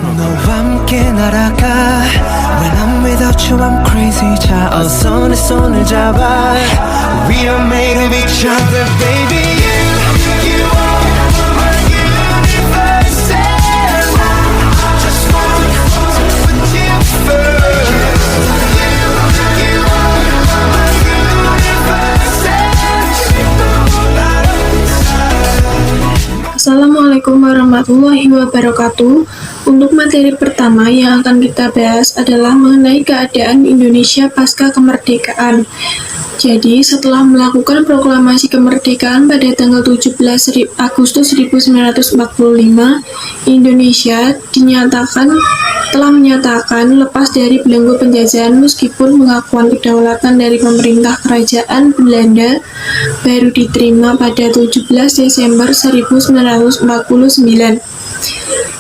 너와 함께 날아가 When I'm without you I'm crazy 자 어서 내 손을 잡아 We are made of each other baby You are my universe and I just want to put you first You are my universe and you know that I'm Assalamualaikum warahmatullahi wabarakatuh. Untuk materi pertama yang akan kita bahas adalah mengenai keadaan Indonesia pasca kemerdekaan. Jadi, setelah melakukan proklamasi kemerdekaan pada tanggal 17 Agustus 1945, Indonesia telah menyatakan lepas dari belenggu penjajahan meskipun pengakuan kedaulatan dari pemerintah kerajaan Belanda baru diterima pada 17 Desember 1949.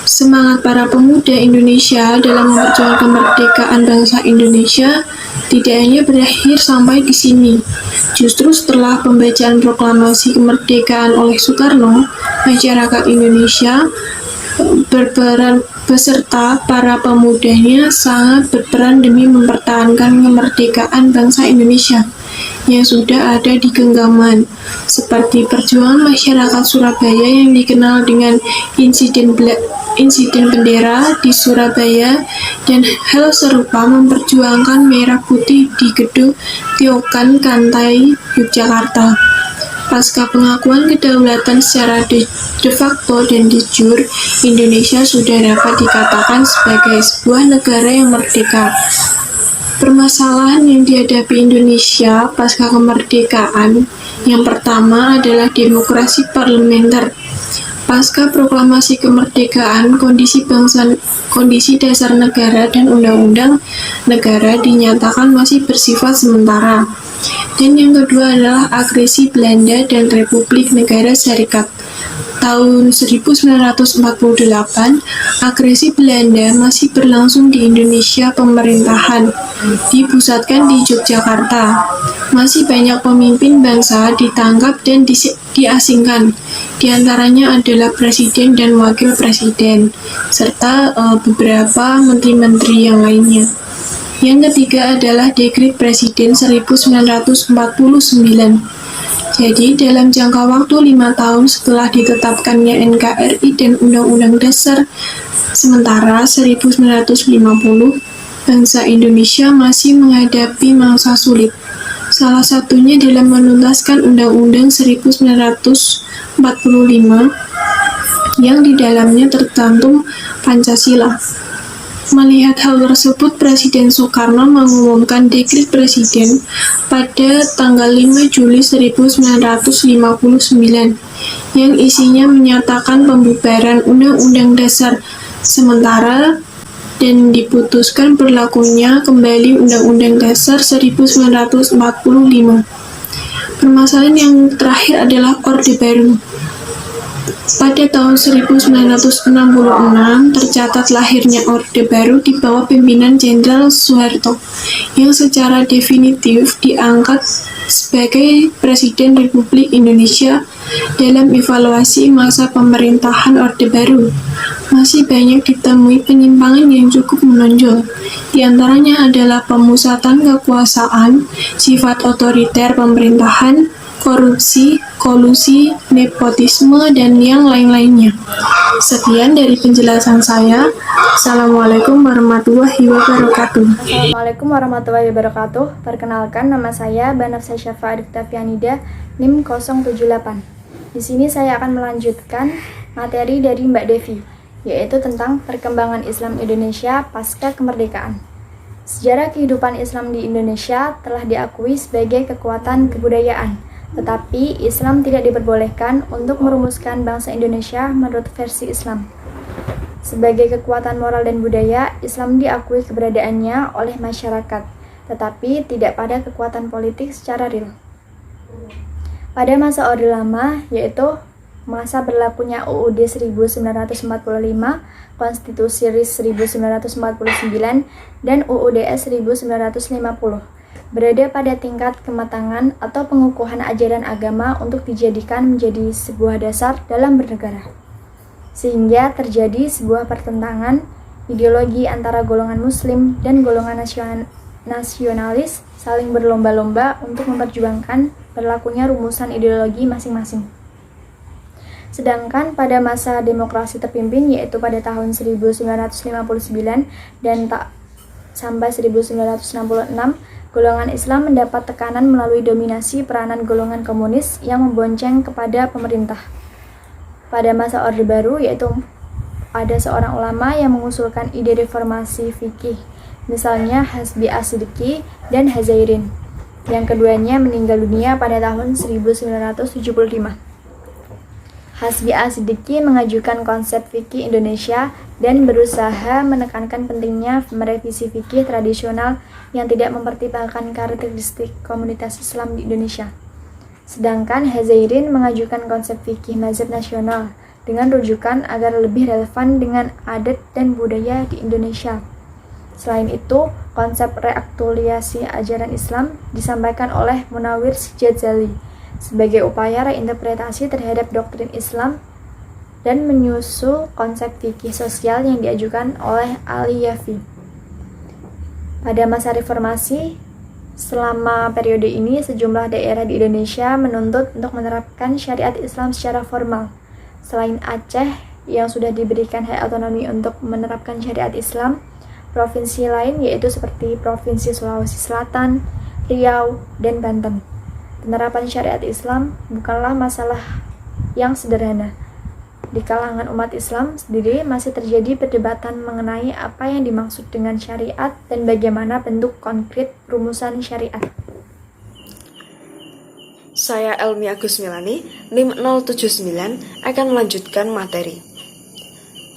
Semangat para pemuda Indonesia dalam memperjuangkan kemerdekaan bangsa Indonesia tidak hanya berakhir sampai di sini. Justru setelah pembacaan proklamasi kemerdekaan oleh Soekarno, masyarakat Indonesia beserta para pemudanya sangat berperan demi mempertahankan kemerdekaan bangsa Indonesia yang sudah ada di genggaman, seperti perjuangan masyarakat Surabaya yang dikenal dengan insiden bendera di Surabaya dan hal serupa memperjuangkan merah putih di Gedung Tiokan Kantai, Yogyakarta. Pasca pengakuan kedaulatan secara de facto dan de jure, Indonesia sudah dapat dikatakan sebagai sebuah negara yang merdeka. Permasalahan yang dihadapi Indonesia pasca kemerdekaan yang pertama adalah demokrasi parlementer. Pasca proklamasi kemerdekaan, kondisi dasar negara dan undang-undang negara dinyatakan masih bersifat sementara. Dan yang kedua adalah agresi Belanda dan Republik Negara Serikat. Tahun 1948, agresi Belanda masih berlangsung di Indonesia pemerintahan, dipusatkan di Yogyakarta. Masih banyak pemimpin bangsa ditangkap dan diasingkan. Di antaranya adalah presiden dan wakil presiden, serta beberapa menteri-menteri yang lainnya. Yang ketiga adalah Dekret Presiden 1949. Jadi, dalam jangka waktu 5 tahun setelah ditetapkannya NKRI dan Undang-Undang Dasar sementara 1950, bangsa Indonesia masih menghadapi masa sulit. Salah satunya dalam menuntaskan Undang-Undang 1945 yang di dalamnya tercantum Pancasila. Melihat hal tersebut, Presiden Soekarno mengumumkan Dekret Presiden pada tanggal 5 Juli 1959 yang isinya menyatakan pembubaran Undang-Undang Dasar sementara dan diputuskan berlakunya kembali Undang-Undang Dasar 1945. Permasalahan yang terakhir adalah Orde Baru. Pada tahun 1966 tercatat lahirnya Orde Baru di bawah pimpinan Jenderal Soeharto yang secara definitif diangkat sebagai Presiden Republik Indonesia. Dalam evaluasi masa pemerintahan Orde Baru, masih banyak ditemui penyimpangan yang cukup menonjol. Di antaranya adalah pemusatan kekuasaan, sifat otoriter pemerintahan, korupsi, kolusi, nepotisme, dan yang lain-lainnya. Sekian dari penjelasan saya. Assalamualaikum warahmatullahi wabarakatuh. Assalamualaikum warahmatullahi wabarakatuh. Perkenalkan, nama saya Banafsa Syafa Adiktafianida, NIM 078. Di sini saya akan melanjutkan materi dari Mbak Devi, yaitu tentang perkembangan Islam Indonesia pasca kemerdekaan. Sejarah kehidupan Islam di Indonesia telah diakui sebagai kekuatan kebudayaan, tetapi Islam tidak diperbolehkan untuk merumuskan bangsa Indonesia menurut versi Islam. Sebagai kekuatan moral dan budaya, Islam diakui keberadaannya oleh masyarakat, tetapi tidak pada kekuatan politik secara real. Pada masa Orde Lama, yaitu masa berlakunya UUD 1945, Konstitusi RIS 1949, dan UUDS 1950, berada pada tingkat kematangan atau pengukuhan ajaran agama untuk dijadikan menjadi sebuah dasar dalam bernegara. Sehingga terjadi sebuah pertentangan Ideologi antara golongan muslim dan golongan nasionalis saling berlomba-lomba untuk memperjuangkan berlakunya rumusan ideologi masing-masing. Sedangkan pada masa demokrasi terpimpin, yaitu pada tahun 1959 dan sampai 1966, golongan Islam mendapat tekanan melalui dominasi peranan golongan komunis yang membonceng kepada pemerintah. Pada masa Orde Baru, yaitu ada seorang ulama yang mengusulkan ide reformasi fikih, misalnya Hasbi As-Siddiqi dan Hazairin. Yang keduanya meninggal dunia pada tahun 1975. Hasbi As-Siddiqi mengajukan konsep fikih Indonesia dan berusaha menekankan pentingnya merevisi fikih tradisional yang tidak mempertimbangkan karakteristik komunitas Islam di Indonesia. Sedangkan Hazairin mengajukan konsep fikih mazhab nasional dengan rujukan agar lebih relevan dengan adat dan budaya di Indonesia. Selain itu, konsep reaktualisasi ajaran Islam disampaikan oleh Munawir Syadzali sebagai upaya reinterpretasi terhadap doktrin Islam dan menyusul konsep fikih sosial yang diajukan oleh Ali Yafi. Pada masa reformasi, selama periode ini sejumlah daerah di Indonesia menuntut untuk menerapkan syariat Islam secara formal. Selain Aceh yang sudah diberikan hak otonomi untuk menerapkan syariat Islam, provinsi lain yaitu seperti Provinsi Sulawesi Selatan, Riau, dan Banten. Penerapan syariat Islam bukanlah masalah yang sederhana. Di kalangan umat Islam sendiri masih terjadi perdebatan mengenai apa yang dimaksud dengan syariat dan bagaimana bentuk konkret rumusan syariat. Saya Elmi Agus Milani, NIM 079, akan melanjutkan materi.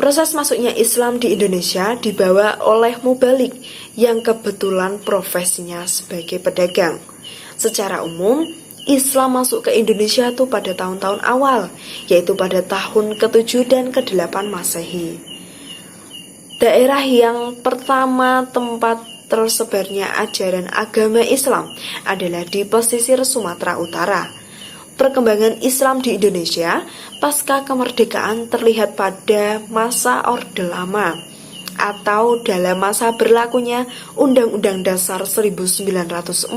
Proses masuknya Islam di Indonesia dibawa oleh mubalik yang kebetulan profesinya sebagai pedagang. Secara umum, Islam masuk ke Indonesia itu pada tahun-tahun awal, yaitu pada tahun ke-7 dan ke-8 Masehi. Daerah yang pertama tempat tersebarnya ajaran agama Islam adalah di pesisir Sumatera Utara. Perkembangan Islam di Indonesia pasca kemerdekaan terlihat pada masa Orde Lama atau dalam masa berlakunya Undang-Undang Dasar 1945,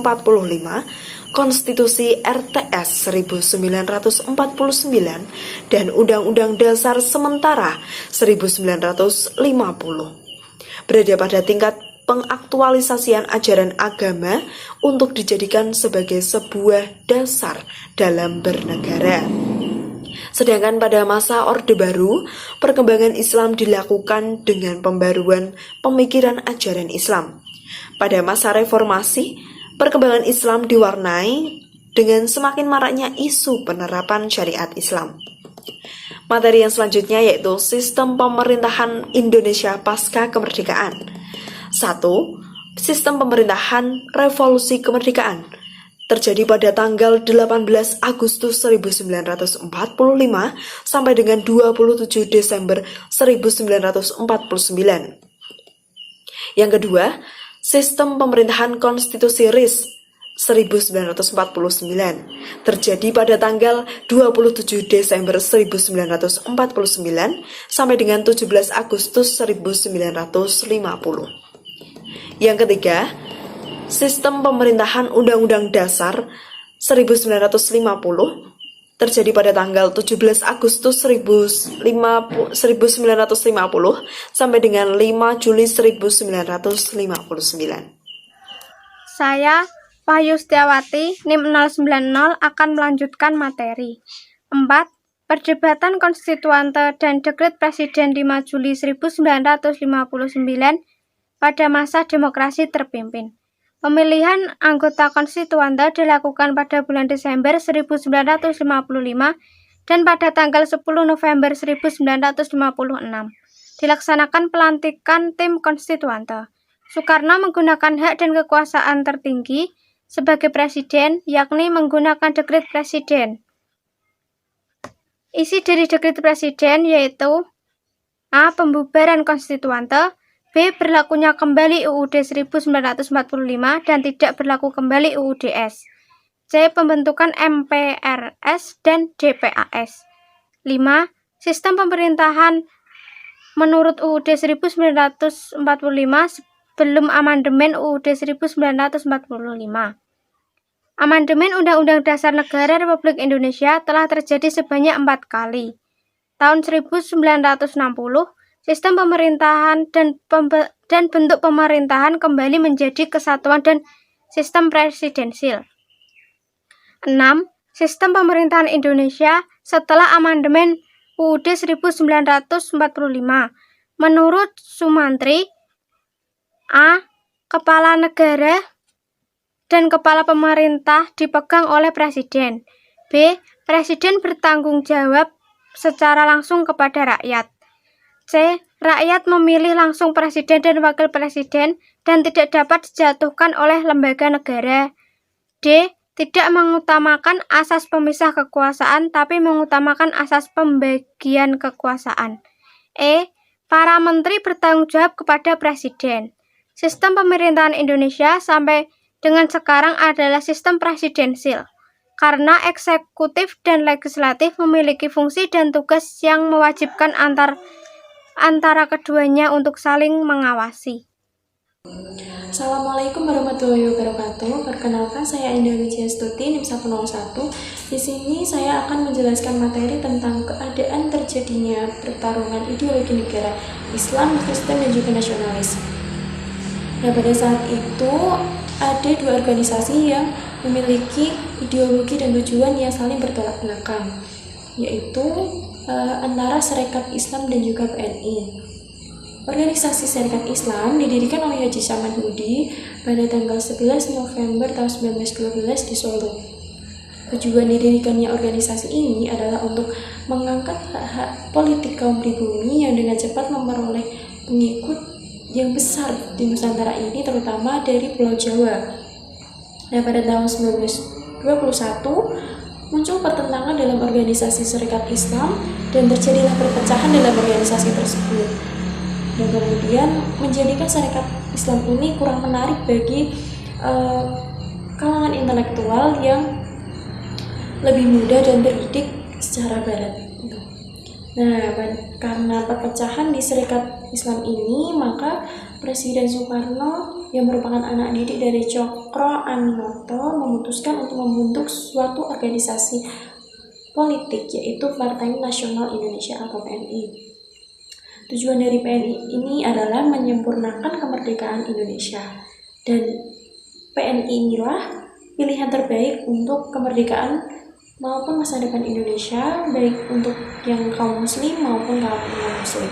Konstitusi RTS 1949, dan Undang-Undang Dasar Sementara 1950. Berada pada tingkat pengaktualisasian ajaran agama untuk dijadikan sebagai sebuah dasar dalam bernegara. Sedangkan pada masa Orde Baru, perkembangan Islam dilakukan dengan pembaruan pemikiran ajaran Islam. Pada masa Reformasi, perkembangan Islam diwarnai dengan semakin maraknya isu penerapan syariat Islam. Materi yang selanjutnya yaitu sistem pemerintahan Indonesia pasca kemerdekaan. 1. Sistem pemerintahan revolusi kemerdekaan terjadi pada tanggal 18 Agustus 1945 sampai dengan 27 Desember 1949. Yang kedua, sistem pemerintahan konstitusi RIS 1949 terjadi pada tanggal 27 Desember 1949 sampai dengan 17 Agustus 1950. Yang ketiga, sistem pemerintahan Undang-Undang Dasar 1950 terjadi pada tanggal 17 Agustus 1950 sampai dengan 5 Juli 1959. Saya, Wahyu Setiawati, NIM 090 akan melanjutkan materi. 4. Perdebatan konstituante dan dekret Presiden 5 Juli 1959 pada masa demokrasi terpimpin. Pemilihan anggota konstituante dilakukan pada bulan Desember 1955 dan pada tanggal 10 November 1956. Dilaksanakan pelantikan tim konstituante. Soekarno menggunakan hak dan kekuasaan tertinggi sebagai presiden, yakni menggunakan dekret presiden. Isi dari dekret presiden yaitu A. Pembubaran konstituante, B. Berlakunya kembali UUD 1945 dan tidak berlaku kembali UUDS. C. Pembentukan MPRS dan DPAS. 5. Sistem pemerintahan menurut UUD 1945 sebelum amandemen UUD 1945. Amandemen Undang-Undang Dasar Negara Republik Indonesia telah terjadi sebanyak 4 kali. Tahun 1960, sistem pemerintahan dan bentuk pemerintahan kembali menjadi kesatuan dan sistem presidensil. 6. Sistem pemerintahan Indonesia setelah amandemen UUD 1945. Menurut Sumantri, A. Kepala negara dan kepala pemerintah dipegang oleh presiden. B. Presiden bertanggung jawab secara langsung kepada rakyat. C. Rakyat memilih langsung presiden dan wakil presiden dan tidak dapat dijatuhkan oleh lembaga negara. D. Tidak mengutamakan asas pemisah kekuasaan tapi mengutamakan asas pembagian kekuasaan. E. Para menteri bertanggung jawab kepada presiden. Sistem pemerintahan Indonesia sampai dengan sekarang adalah sistem presidensil, karena eksekutif dan legislatif memiliki fungsi dan tugas yang mewajibkan antara keduanya untuk saling mengawasi. Assalamualaikum warahmatullahi wabarakatuh. Perkenalkan, saya Indah Wijiastuti, NIM 101. Di sini saya akan menjelaskan materi tentang keadaan terjadinya pertarungan ideologi negara Islam, Kristen, dan juga nasionalis. Nah, pada saat itu ada dua organisasi yang memiliki ideologi dan tujuan yang saling bertolak belakang, yaitu antara Sarekat Islam dan juga PNI. Organisasi Sarekat Islam didirikan oleh Haji Saman Hudi pada tanggal 11 November tahun 1912 di Solo. Tujuan didirikannya organisasi ini adalah untuk mengangkat hak-hak politik kaum pribumi yang dengan cepat memperoleh pengikut yang besar di Nusantara ini, terutama dari Pulau Jawa. Nah, pada tahun 1921 muncul pertentangan dalam organisasi Sarekat Islam dan terjadilah perpecahan dalam organisasi tersebut. Dan kemudian menjadikan Sarekat Islam ini kurang menarik bagi kalangan intelektual yang lebih muda dan terdidik secara barat. Nah, karena perpecahan di Sarekat Islam ini, maka Presiden Soekarno yang merupakan anak didik dari Cokro Aminoto memutuskan untuk membentuk suatu organisasi politik, yaitu Partai Nasional Indonesia atau PNI. Tujuan dari PNI ini adalah menyempurnakan kemerdekaan Indonesia, dan PNI inilah pilihan terbaik untuk kemerdekaan maupun masa depan Indonesia, baik untuk yang kaum muslim maupun kaum non-muslim.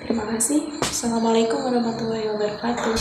Terima kasih. Assalamualaikum warahmatullahi wabarakatuh.